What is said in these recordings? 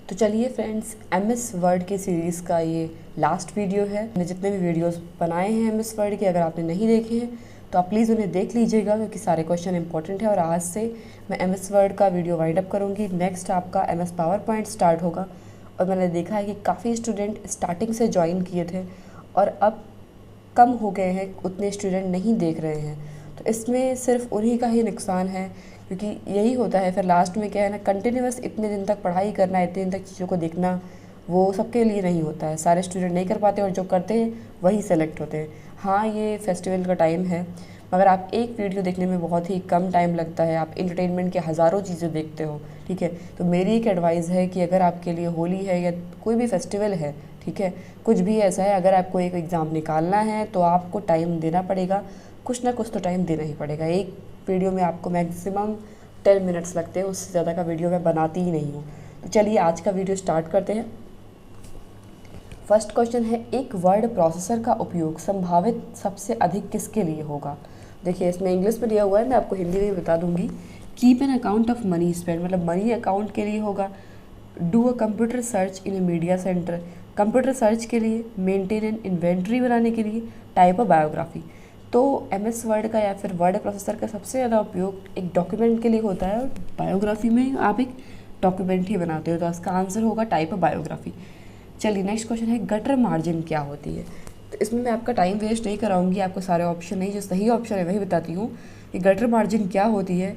तो चलिए friends, MS word की सीरीज़ का ये लास्ट वीडियो है। मैंने जितने भी वीडियोस बनाए हैं एमएस वर्ड के, अगर आपने नहीं देखे हैं तो आप प्लीज़ उन्हें देख लीजिएगा, क्योंकि सारे क्वेश्चन इंपॉर्टेंट है। और आज से मैं एमएस वर्ड का वीडियो वाइंड अप करूँगी। नेक्स्ट आपका एमएस पावर पॉइंट स्टार्ट होगा। और मैंने देखा है कि काफ़ी स्टूडेंट स्टार्टिंग से ज्वाइन किए थे और अब कम हो गए हैं, उतने स्टूडेंट नहीं देख रहे हैं। तो इसमें सिर्फ उन्हीं का ही नुकसान है, क्योंकि यही होता है फिर लास्ट में क्या है ना, कंटिन्यूअस इतने दिन तक पढ़ाई करना, इतने दिन तक चीज़ों को देखना, वो सबके लिए नहीं होता है। सारे स्टूडेंट नहीं कर पाते और जो करते हैं वही सेलेक्ट होते हैं। हाँ, ये फेस्टिवल का टाइम है, मगर आप एक वीडियो देखने में बहुत ही कम टाइम लगता है। आप इंटरटेनमेंट के हज़ारों चीज़ें देखते हो, ठीक है। तो मेरी एक एडवाइस है कि अगर आपके लिए होली है या कोई भी फेस्टिवल है, ठीक है, कुछ भी ऐसा है, अगर आपको एक एग्ज़ाम निकालना है तो आपको टाइम देना पड़ेगा, कुछ ना कुछ तो टाइम देना ही पड़ेगा। एक वीडियो में आपको मैक्सिमम 10 मिनट्स लगते हैं, उससे ज़्यादा का वीडियो मैं बनाती ही नहीं हूँ। तो चलिए आज का वीडियो स्टार्ट करते हैं। फर्स्ट क्वेश्चन है, एक वर्ड प्रोसेसर का उपयोग संभावित सबसे अधिक किसके लिए होगा। देखिए, इसमें इंग्लिश में दिया हुआ है, मैं आपको हिंदी में बता दूंगी। Keep an account of money spend, मतलब मनी अकाउंट के लिए होगा। Do a computer search in A media centre, computer search के लिए। मेंटेन एन इन्वेंट्री बनाने के लिए। टाइप अ बायोग्राफी। तो एमएस वर्ड का या फिर वर्ड प्रोसेसर का सबसे ज़्यादा उपयोग एक डॉक्यूमेंट के लिए होता है, और बायोग्राफी में आप एक डॉक्यूमेंट ही बनाते हो, तो इसका आंसर होगा टाइप अ बायोग्राफी। चलिए नेक्स्ट क्वेश्चन है, गटर मार्जिन क्या होती है। तो इसमें मैं आपका टाइम वेस्ट नहीं कराऊंगी, आपको सारे ऑप्शन नहीं, जो सही ऑप्शन है वही बताती हूँ कि गटर मार्जिन क्या होती है।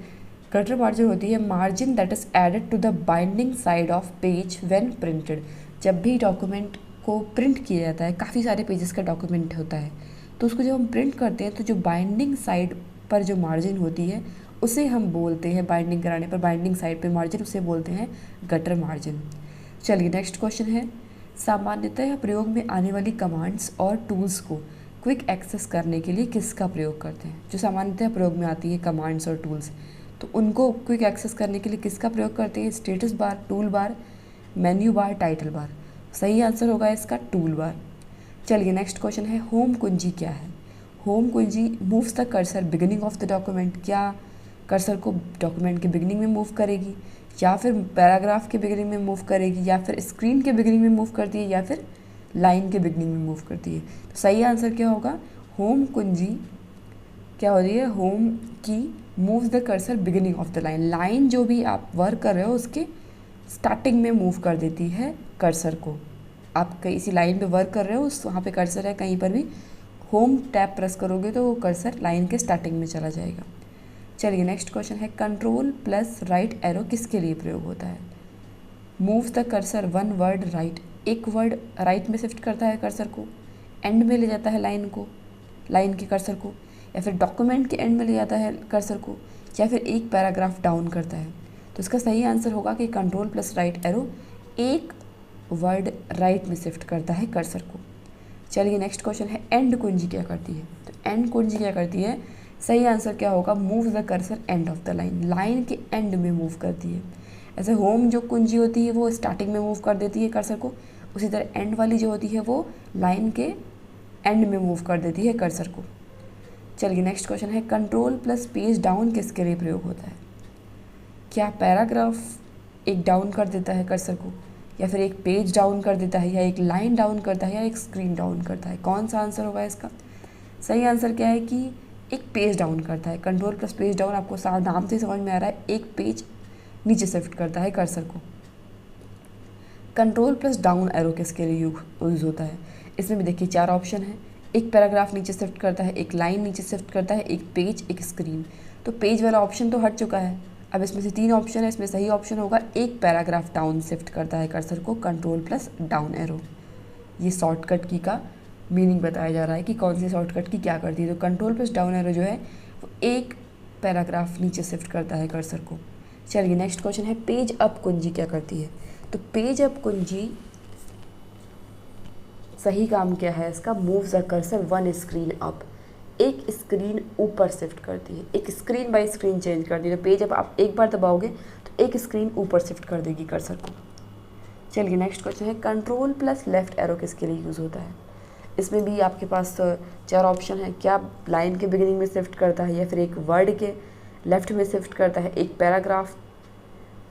गटर मार्जिन होती है margin that is added to the binding side of page when printed. जब भी डॉक्यूमेंट को प्रिंट किया जाता है, काफ़ी सारे पेजेस का डॉक्यूमेंट होता है, तो उसको जब हम प्रिंट करते हैं तो जो बाइंडिंग साइड पर जो मार्जिन होती है उसे हम बोलते हैं, बाइंडिंग कराने पर बाइंडिंग साइड पर मार्जिन, उसे बोलते हैं गटर मार्जिन। चलिए नेक्स्ट क्वेश्चन है, सामान्यतः प्रयोग में आने वाली कमांड्स और टूल्स को क्विक एक्सेस करने के लिए किसका प्रयोग करते हैं। जो सामान्यतः प्रयोग में आती है कमांड्स और टूल्स, तो उनको क्विक एक्सेस करने के लिए किसका प्रयोग करते हैं। Status bar, tool bar, menu bar, title bar. सही आंसर होगा इसका टूल बार। चलिए नेक्स्ट क्वेश्चन है, होम कुंजी क्या है। होम कुंजी moves the cursor beginning of the document. क्या कर्सर को डॉक्यूमेंट के बिगिनिंग में मूव करेगी, या फिर पैराग्राफ के बिगिनिंग में मूव करेगी, या फिर स्क्रीन के बिगिनिंग में मूव करती है, या फिर लाइन के बिगिनिंग में मूव करती है। तो सही आंसर क्या होगा, होम कुंजी क्या हो रही है, होम की moves the cursor beginning of the line. Line जो भी आप वर्क कर रहे हो उसके स्टार्टिंग में मूव कर देती है कर्सर को। आप किसी लाइन पे वर्क कर रहे हो, उस वहाँ पे कर्सर है, कहीं पर भी होम टैप प्रेस करोगे तो वो कर्सर लाइन के स्टार्टिंग में चला जाएगा। चलिए नेक्स्ट क्वेश्चन है, कंट्रोल प्लस राइट एरो किसके लिए प्रयोग होता है। Move the cursor one word right, एक वर्ड राइट में शिफ्ट करता है कर्सर को, एंड में ले जाता है लाइन को, लाइन के कर्सर को, या फिर डॉक्यूमेंट के एंड में ले जाता है कर्सर को, या फिर एक पैराग्राफ डाउन करता है। तो इसका सही आंसर होगा कि कंट्रोल प्लस राइट एरो एक वर्ड राइट में शिफ्ट करता है कर्सर को। चलिए नेक्स्ट क्वेश्चन है, एंड कुंजी क्या करती है। तो एंड कुंजी क्या करती है, सही आंसर क्या होगा, move the cursor and of the line, line के एंड में मूव करती है। ऐसे होम जो कुंजी होती है वो स्टार्टिंग में मूव कर देती है कर्सर को, उसी तरह एंड वाली जो होती है वो लाइन के एंड में मूव कर देती है कर्सर को। चलिए नेक्स्ट क्वेश्चन है, कंट्रोल प्लस पेज डाउन किसके लिए प्रयोग होता है। क्या पैराग्राफ एक डाउन कर देता है कर्सर को, या फिर एक पेज डाउन कर देता है, या एक लाइन डाउन करता है, या एक स्क्रीन डाउन करता है। कौन सा आंसर होगा इसका, सही आंसर क्या है कि एक पेज डाउन करता है। कंट्रोल प्लस पेज डाउन आपको नाम से समझ में आ रहा है, एक पेज नीचे शिफ्ट करता है कर्सर को। कंट्रोल प्लस डाउन एरो किसके लिए यूज़ होता है। इसमें भी देखिए 4 ऑप्शन है, एक पैराग्राफ नीचे शिफ्ट करता है, एक लाइन नीचे शिफ्ट करता है, एक पेज, एक स्क्रीन। तो पेज वाला ऑप्शन तो हट चुका है, अब इसमें से 3 ऑप्शन है, इसमें सही ऑप्शन होगा एक पैराग्राफ डाउन शिफ्ट करता है कर्सर को, कंट्रोल प्लस डाउन एरो। ये शॉर्टकट की का मीनिंग बताया जा रहा है कि कौन सी शॉर्टकट की क्या करती है। तो कंट्रोल प्लस डाउन एरो जो है वो एक पैराग्राफ नीचे शिफ्ट करता है कर्सर को। चलिए नेक्स्ट क्वेश्चन है, पेज अप कुंजी क्या करती है। तो पेज अप कुंजी सही काम क्या है इसका, move the cursor one screen up, एक स्क्रीन ऊपर शिफ्ट करती है, एक स्क्रीन बाय स्क्रीन चेंज करती है। तो पेज अप आप एक बार दबाओगे तो एक स्क्रीन ऊपर शिफ्ट कर देगी कर्सर को। चलिए नेक्स्ट क्वेश्चन है, कंट्रोल प्लस लेफ्ट एरो किसके लिए यूज़ होता है। इसमें भी आपके पास 4 ऑप्शन है, क्या लाइन के बिगिनिंग में शिफ्ट करता है, या फिर एक वर्ड के लेफ्ट में शिफ्ट करता है, एक पैराग्राफ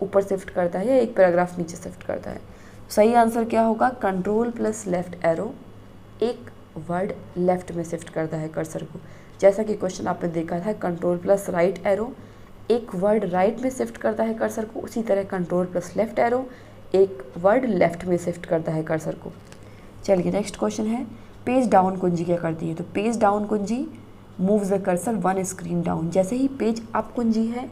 ऊपर शिफ्ट करता है या एक पैराग्राफ नीचे शिफ्ट करता है। सही आंसर क्या होगा, कंट्रोल प्लस लेफ्ट एरो एक वर्ड लेफ्ट में शिफ्ट करता है कर्सर को। जैसा कि क्वेश्चन आपने देखा था, कंट्रोल प्लस राइट एरो एक वर्ड राइट में शिफ्ट करता है कर्सर को, उसी तरह कंट्रोल प्लस लेफ्ट एरो एक वर्ड लेफ्ट में शिफ्ट करता है कर्सर को। चलिए नेक्स्ट क्वेश्चन है, पेज डाउन कुंजी क्या करती है। तो पेज डाउन कुंजी moves the cursor one screen down. जैसे ही पेज अप कुंजी है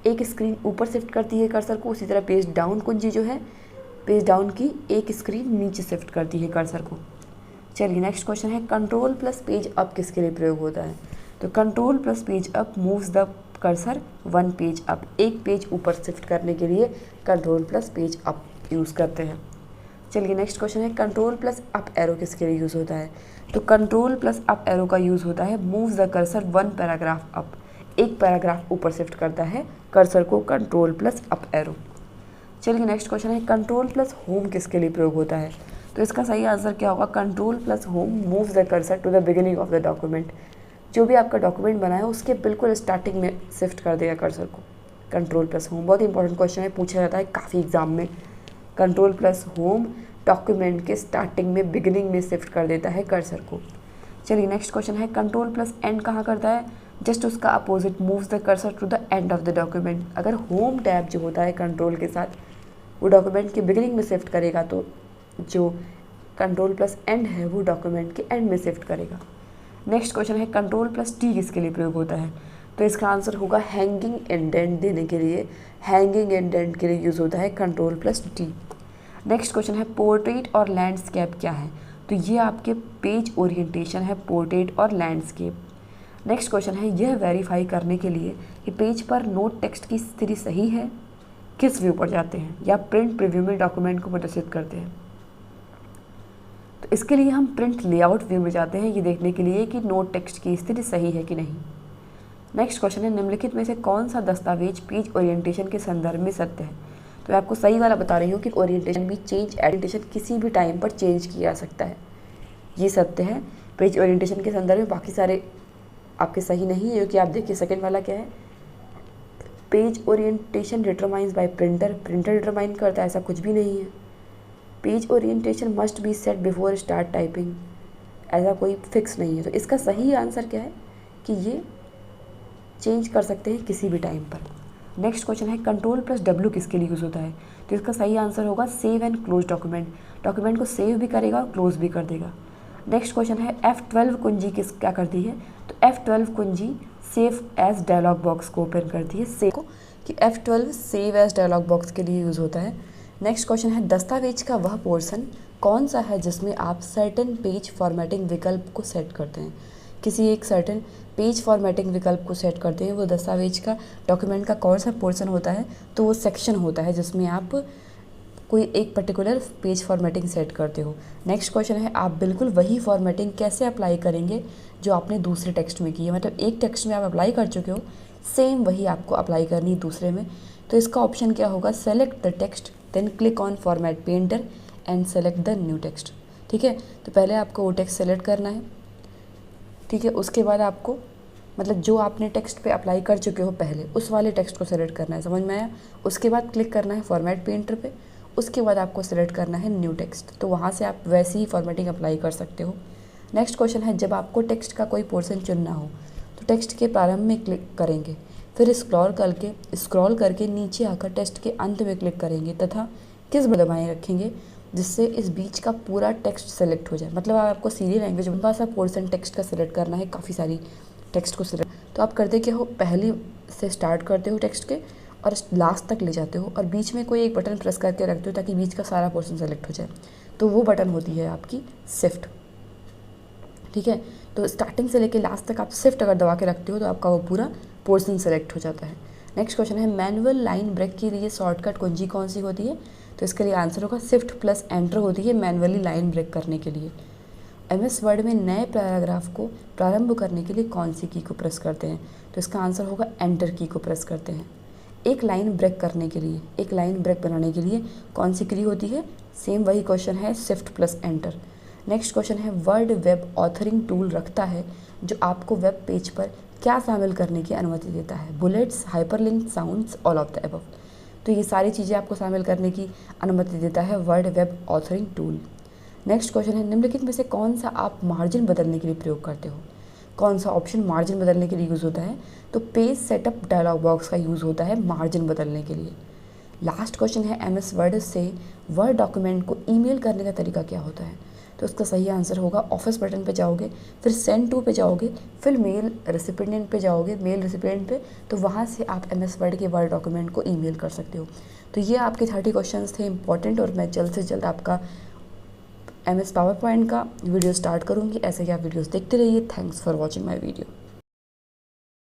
एक स्क्रीन ऊपर शिफ्ट करती है कर्सर को, उसी तरह पेज डाउन कुंजी जो है पेज डाउन की एक स्क्रीन नीचे शिफ्ट करती है कर्सर को। चलिए नेक्स्ट क्वेश्चन है, कंट्रोल प्लस पेज अप किसके लिए प्रयोग होता है। तो control plus page up moves the cursor one page up. एक पेज ऊपर शिफ्ट करने के लिए control plus page up use करते हैं। चलिए नेक्स्ट क्वेश्चन है, कंट्रोल प्लस अप एरो किसके लिए यूज़ होता है। तो कंट्रोल प्लस अप एरो का यूज़ होता है moves the cursor one paragraph up. एक पैराग्राफ ऊपर शिफ्ट करता है कर्सर को कंट्रोल प्लस अप एरो। चलिए नेक्स्ट क्वेश्चन है, कंट्रोल प्लस होम किसके लिए प्रयोग होता है। तो इसका सही आंसर क्या होगा, control plus home moves the cursor to the beginning of the document. जो भी आपका डॉक्यूमेंट बना है उसके बिल्कुल स्टार्टिंग में शिफ्ट कर देगा कर्सर को कंट्रोल प्लस होम। बहुत इंपॉर्टेंट क्वेश्चन है, पूछा जाता है काफ़ी एग्जाम में। कंट्रोल प्लस होम डॉक्यूमेंट के स्टार्टिंग में बिगिनिंग में शिफ्ट कर देता है कर्सर को। चलिए नेक्स्ट क्वेश्चन है, कंट्रोल प्लस एंड कहाँ करता है। जस्ट उसका opposite moves the cursor to the end of the document. अगर होम टैब जो होता है कंट्रोल के साथ वो डॉक्यूमेंट के बिगिनिंग में शिफ्ट करेगा तो जो कंट्रोल प्लस एंड है वो डॉक्यूमेंट के एंड में शिफ्ट करेगा। नेक्स्ट क्वेश्चन है, कंट्रोल प्लस टी किसके लिए प्रयोग होता है। तो इसका आंसर होगा हैंगिंग इंडेंट देने के लिए। हैंगिंग इंडेंट के लिए यूज़ होता है control plus T. Next question है, पोर्ट्रेट और लैंडस्केप क्या है। तो ये आपके पेज ओरिएंटेशन है, पोर्ट्रेट और लैंडस्केप। नेक्स्ट क्वेश्चन है, यह वेरीफाई करने के लिए कि पेज पर नोट टेक्स्ट की स्थिति सही है किस व्यू पर जाते हैं या प्रिंट प्रीव्यू में डॉक्यूमेंट को प्रदर्शित करते हैं। तो इसके लिए हम प्रिंट लेआउट व्यू में जाते हैं ये देखने के लिए कि नोट टेक्स्ट की स्थिति सही है कि नहीं। नेक्स्ट क्वेश्चन है, निम्नलिखित में से कौन सा दस्तावेज पेज ओरिएंटेशन के संदर्भ में सत्य है। तो मैं आपको सही वाला बता रही हूँ कि ओरिएंटेशन भी ओरिएंटेशन किसी भी टाइम पर चेंज किया जा सकता है, ये सत्य है पेज ओरिएंटेशन के संदर्भ में। बाकी सारे आपके सही नहीं है, क्योंकि आप देखिए सेकेंड वाला क्या है, page orientation determines by printer. Printer determine करता है, ऐसा कुछ भी नहीं है। Page orientation must be set before start typing, ऐसा कोई फिक्स नहीं है। तो इसका सही आंसर क्या है कि ये चेंज कर सकते हैं किसी भी टाइम पर। नेक्स्ट क्वेश्चन है, कंट्रोल प्लस डब्ल्यू किसके लिए यूज़ होता है। तो इसका सही आंसर होगा save and close document. Document को सेव भी करेगा और क्लोज भी कर देगा। नेक्स्ट क्वेश्चन है, F12 कुंजी क्या करती है। तो F12 कुंजी सेव एज डायलॉग बॉक्स को ओपन करती है। सेव को कि F12 save as dialogue box के लिए यूज़ होता है। नेक्स्ट क्वेश्चन है, दस्तावेज का वह पोर्शन कौन सा है जिसमें आप सर्टेन पेज फॉर्मेटिंग विकल्प को सेट करते हैं। किसी एक सर्टेन पेज फॉर्मेटिंग विकल्प को सेट करते हैं, वो दस्तावेज का डॉक्यूमेंट का कौन सा पोर्शन होता है। तो वो सेक्शन होता है जिसमें आप कोई एक पर्टिकुलर पेज फॉर्मेटिंग सेट करते हो। नेक्स्ट क्वेश्चन है, आप बिल्कुल वही फॉर्मेटिंग कैसे अप्लाई करेंगे जो आपने दूसरे टेक्स्ट में की है। मतलब एक टेक्स्ट में आप अप्लाई कर चुके हो, सेम वही आपको अप्लाई करनी है दूसरे में। तो इसका ऑप्शन क्या होगा, select the text then click on format painter and select the new text. ठीक है, तो पहले आपको वो टेक्स्ट सेलेक्ट करना है। ठीक है, उसके बाद आपको मतलब जो आपने टेक्स्ट पे अप्लाई कर चुके हो पहले उस वाले टेक्स्ट को सेलेक्ट करना है, समझ में आया। उसके बाद क्लिक करना है फॉर्मेट पेंटर पे, उसके बाद आपको सेलेक्ट करना है न्यू टेक्स्ट। तो वहाँ से आप वैसी ही फॉर्मेटिंग अप्लाई कर सकते हो। नेक्स्ट क्वेश्चन है, जब आपको टेक्स्ट का कोई पोर्शन चुनना हो तो टेक्स्ट के प्रारंभ में क्लिक करेंगे, फिर स्क्रॉल करके नीचे आकर टेक्स्ट के अंत में क्लिक करेंगे तथा किस दबाएँ रखेंगे जिससे इस बीच का पूरा टेक्स्ट सेलेक्ट हो जाए। मतलब आपको सीरियल लैंग्वेज में सा पोर्शन टेक्स्ट का सेलेक्ट करना है, काफ़ी सारी टेक्स्ट को सेलेक्ट। तो आप करते क्या हो, पहले से स्टार्ट करते हो टेक्स्ट के और लास्ट तक ले जाते हो और बीच में कोई एक बटन प्रेस करके रखते हो ताकि बीच का सारा पोर्शन सेलेक्ट हो जाए। तो वो बटन होती है आपकी शिफ्ट। ठीक है, तो स्टार्टिंग से लेके लास्ट तक आप शिफ्ट अगर दबा के रखते हो तो आपका वो पूरा पोर्शन सेलेक्ट हो जाता है। नेक्स्ट क्वेश्चन है, मैनुअल लाइन ब्रेक के लिए शॉर्टकट कुंजी कौन सी होती है। तो इसके लिए आंसर होगा शिफ्ट प्लस एंटर होती है मैनुअली लाइन ब्रेक करने के लिए। MS वर्ड में नए पैराग्राफ को प्रारंभ करने के लिए कौन सी की को प्रेस करते हैं। तो इसका आंसर होगा एंटर की को प्रेस करते हैं। एक लाइन ब्रेक करने के लिए, एक लाइन ब्रेक बनाने के लिए कौन सी की होती है, सेम वही क्वेश्चन है, shift plus enter. Next question है, वर्ड वेब ऑथरिंग टूल रखता है जो आपको वेब पेज पर क्या शामिल करने की अनुमति देता है। Bullets, hyperlink, sounds, all of the above. तो ये सारी चीज़ें आपको शामिल करने की अनुमति देता है word web authoring tool. Next question है, निम्नलिखित में से कौन सा आप मार्जिन बदलने के लिए प्रयोग करते हो? कौन सा ऑप्शन मार्जिन बदलने के लिए यूज़ होता है? तो पेज सेटअप डायलॉग बॉक्स का यूज़ होता है मार्जिन बदलने के लिए। लास्ट क्वेश्चन है, एमएस वर्ड से वर्ड डॉक्यूमेंट को ईमेल करने का तरीका क्या होता है? तो उसका सही आंसर होगा ऑफिस बटन पे जाओगे, फिर सेंड टू पे जाओगे, फिर मेल रेसिपिएंट पे जाओगे, मेल रेसिपिएंट पे, तो वहाँ से आप एमएस वर्ड के वर्ड डॉक्यूमेंट को ईमेल कर सकते हो। तो ये आपके 30 क्वेश्चंस थे इंपॉर्टेंट, और मैं जल्द से जल्द आपका एमएस पावर पॉइंट का वीडियो स्टार्ट करूँगी। ऐसे ही आप वीडियोज़ देखते रहिए। Thanks for watching my video.